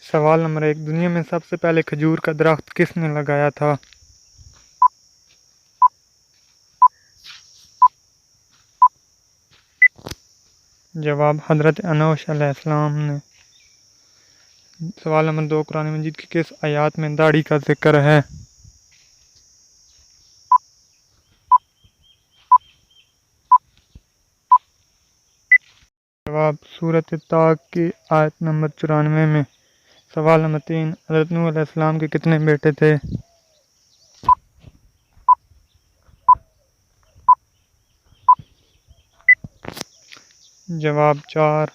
سوال نمبر 1، دنیا میں سب سے پہلے کھجور کا درخت کس نے لگایا تھا؟ جواب حضرت انوش علیہ السلام نے۔ سوال نمبر 2، قرآن مجید کی کس آیات میں داڑھی کا ذکر ہے؟ جواب سورۃ طاق کی آیت نمبر 94 میں۔ سوال نمبر 3، حضرت نوح علیہ السلام کے کتنے بیٹے تھے؟ جواب 4۔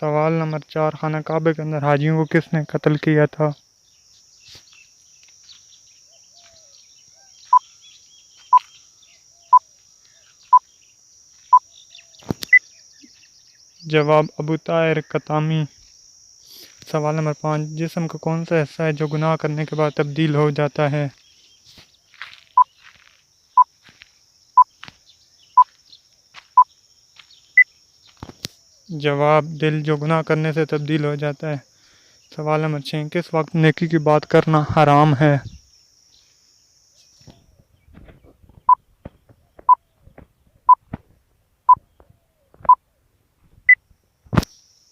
سوال نمبر 4، خانہ کعبہ کے اندر حاجیوں کو کس نے قتل کیا تھا؟ جواب ابو طاہر کتامی۔ سوال نمبر 5، جسم کا کون سا حصہ ہے جو گناہ کرنے کے بعد تبدیل ہو جاتا ہے؟ جواب دل، جو گناہ کرنے سے تبدیل ہو جاتا ہے۔ سوال نمبر 6، کس وقت نیکی کی بات کرنا حرام ہے؟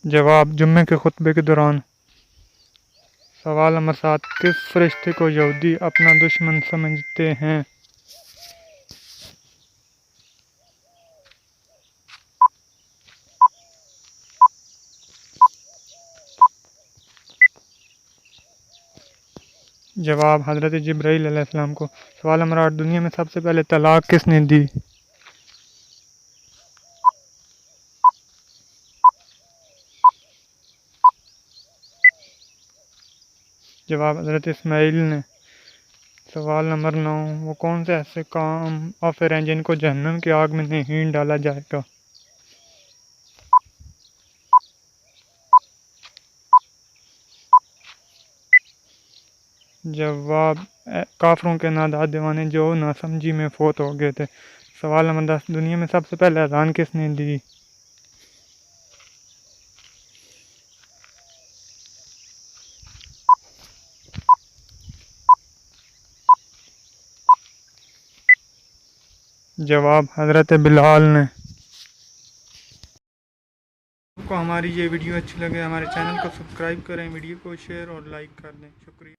جواب جمعے کے خطبے کے دوران۔ سوال نمبر 7، کس فرشتے کو یہودی اپنا دشمن سمجھتے ہیں؟ جواب حضرت جبرائیل علیہ السلام کو۔ سوال نمبر 8، دنیا میں سب سے پہلے طلاق کس نے دی؟ جواب حضرت اسماعیل نے۔ سوال نمبر 9، وہ کون سے ایسے کافر ہیں جن کو جہنم کی آگ میں نہیں ڈالا جائے گا؟ جواب کافروں کے ناداد دیوانے جو ناسمجھی میں فوت ہو گئے تھے۔ سوال نمبر 10، دنیا میں سب سے پہلے اذان کس نے دی؟ جواب حضرت بلال نے۔ آپ کو ہماری یہ ویڈیو اچھی لگے ہمارے چینل کو سبسکرائب کریں، ویڈیو کو شیئر اور لائک کر دیں۔ شکریہ۔